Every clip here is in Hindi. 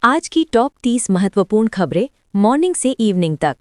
आज की टॉप 30 महत्वपूर्ण खबरें मॉर्निंग से इवनिंग तक।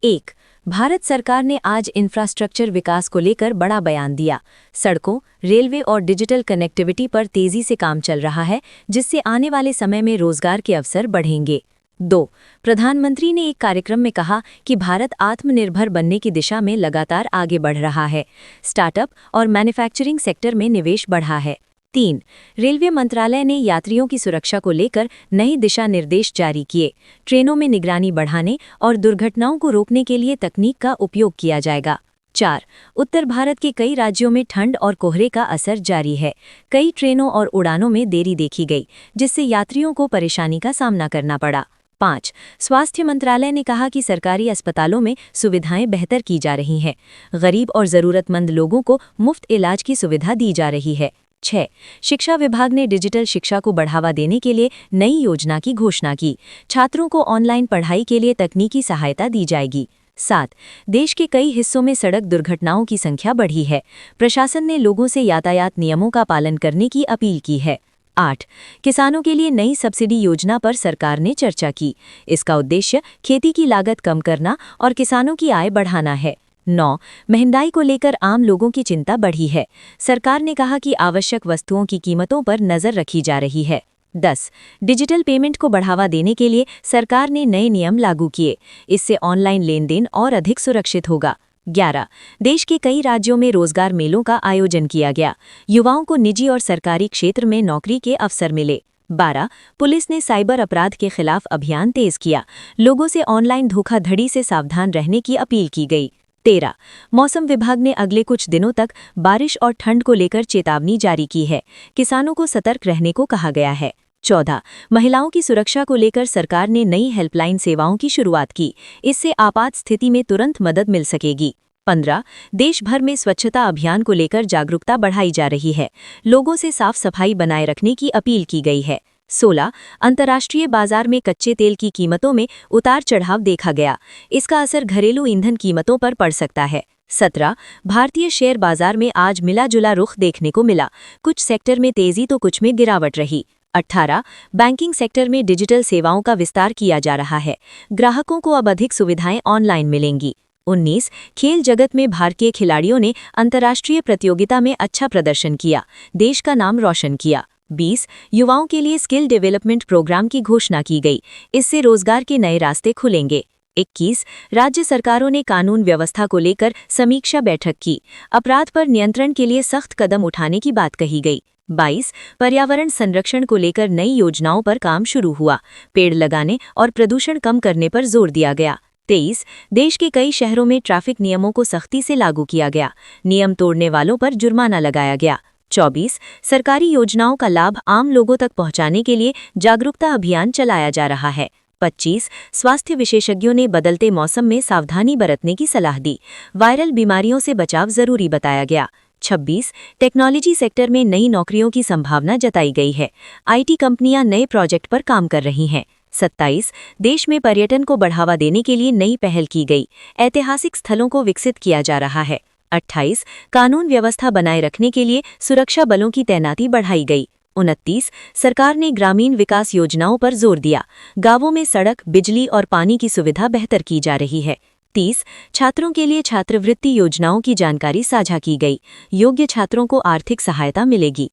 1. भारत सरकार ने आज इंफ्रास्ट्रक्चर विकास को लेकर बड़ा बयान दिया। सड़कों, रेलवे और डिजिटल कनेक्टिविटी पर तेजी से काम चल रहा है, जिससे आने वाले समय में रोजगार के अवसर बढ़ेंगे। 2. प्रधानमंत्री ने एक कार्यक्रम में कहा कि भारत आत्मनिर्भर बनने की दिशा में लगातार आगे बढ़ रहा है। स्टार्टअप और मैन्युफैक्चरिंग सेक्टर में निवेश बढ़ा है। 3. रेलवे मंत्रालय ने यात्रियों की सुरक्षा को लेकर नए दिशा निर्देश जारी किए। ट्रेनों में निगरानी बढ़ाने और दुर्घटनाओं को रोकने के लिए तकनीक का उपयोग किया जाएगा। 4. उत्तर भारत के कई राज्यों में ठंड और कोहरे का असर जारी है। कई ट्रेनों और उड़ानों में देरी देखी गई, जिससे यात्रियों को परेशानी का सामना करना पड़ा। 5. स्वास्थ्य मंत्रालय ने कहा कि सरकारी अस्पतालों में सुविधाएं बेहतर की जा रही हैं। गरीब और ज़रूरतमंद लोगों को मुफ्त इलाज की सुविधा दी जा रही है। 6. शिक्षा विभाग ने डिजिटल शिक्षा को बढ़ावा देने के लिए नई योजना की घोषणा की। छात्रों को ऑनलाइन पढ़ाई के लिए तकनीकी सहायता दी जाएगी। 7. देश के कई हिस्सों में सड़क दुर्घटनाओं की संख्या बढ़ी है। प्रशासन ने लोगों से यातायात नियमों का पालन करने की अपील की है। 8. किसानों के लिए नई सब्सिडी योजना पर सरकार ने चर्चा की। इसका उद्देश्य खेती की लागत कम करना और किसानों की आय बढ़ाना है। 9. महंगाई को लेकर आम लोगों की चिंता बढ़ी है। सरकार ने कहा कि आवश्यक वस्तुओं की कीमतों पर नजर रखी जा रही है। 10. डिजिटल पेमेंट को बढ़ावा देने के लिए सरकार ने नए नियम लागू किए। इससे ऑनलाइन लेनदेन और अधिक सुरक्षित होगा। 11. देश के कई राज्यों में रोजगार मेलों का आयोजन किया गया। युवाओं को निजी और सरकारी क्षेत्र में नौकरी के अवसर मिले। 12. पुलिस ने साइबर अपराध के खिलाफ अभियान तेज किया। लोगों से ऑनलाइन धोखाधड़ी से सावधान रहने की अपील की गई। 13. मौसम विभाग ने अगले कुछ दिनों तक बारिश और ठंड को लेकर चेतावनी जारी की है। किसानों को सतर्क रहने को कहा गया है। 14. महिलाओं की सुरक्षा को लेकर सरकार ने नई हेल्पलाइन सेवाओं की शुरुआत की। इससे आपात स्थिति में तुरंत मदद मिल सकेगी। 15. देश भर में स्वच्छता अभियान को लेकर जागरूकता बढ़ाई जा रही है। लोगों से साफ सफाई बनाए रखने की अपील की गई है। 16. अंतर्राष्ट्रीय बाजार में कच्चे तेल की कीमतों में उतार चढ़ाव देखा गया। इसका असर घरेलू ईंधन कीमतों पर पड़ सकता है। 17. भारतीय शेयर बाजार में आज मिला जुला रुख देखने को मिला। कुछ सेक्टर में तेजी तो कुछ में गिरावट रही। 18. बैंकिंग सेक्टर में डिजिटल सेवाओं का विस्तार किया जा रहा है। ग्राहकों को अब अधिक सुविधाएं ऑनलाइन मिलेंगी। 19. खेल जगत में भारतीय खिलाड़ियों ने अंतर्राष्ट्रीय प्रतियोगिता में अच्छा प्रदर्शन किया, देश का नाम रोशन किया। 20. युवाओं के लिए स्किल डेवलपमेंट प्रोग्राम की घोषणा की गई। इससे रोजगार के नए रास्ते खुलेंगे। 21. राज्य सरकारों ने कानून व्यवस्था को लेकर समीक्षा बैठक की। अपराध पर नियंत्रण के लिए सख्त कदम उठाने की बात कही गई। 22. पर्यावरण संरक्षण को लेकर नई योजनाओं पर काम शुरू हुआ। पेड़ लगाने और प्रदूषण कम करने पर जोर दिया गया। 23. देश के कई शहरों में ट्रैफिक नियमों को सख्ती से लागू किया गया। नियम तोड़ने वालों पर जुर्माना लगाया गया। 24. सरकारी योजनाओं का लाभ आम लोगों तक पहुंचाने के लिए जागरूकता अभियान चलाया जा रहा है। 25. स्वास्थ्य विशेषज्ञों ने बदलते मौसम में सावधानी बरतने की सलाह दी। वायरल बीमारियों से बचाव जरूरी बताया गया। 26. टेक्नोलॉजी सेक्टर में नई नौकरियों की संभावना जताई गई है। आईटी कंपनियां नए प्रोजेक्ट पर काम कर रही हैं। 27. देश में पर्यटन को बढ़ावा देने के लिए नई पहल की गई। ऐतिहासिक स्थलों को विकसित किया जा रहा है। 28. कानून व्यवस्था बनाए रखने के लिए सुरक्षा बलों की तैनाती बढ़ाई गई। 29. सरकार ने ग्रामीण विकास योजनाओं पर जोर दिया। गांवों में सड़क, बिजली और पानी की सुविधा बेहतर की जा रही है। 30. छात्रों के लिए छात्रवृत्ति योजनाओं की जानकारी साझा की गई। योग्य छात्रों को आर्थिक सहायता मिलेगी।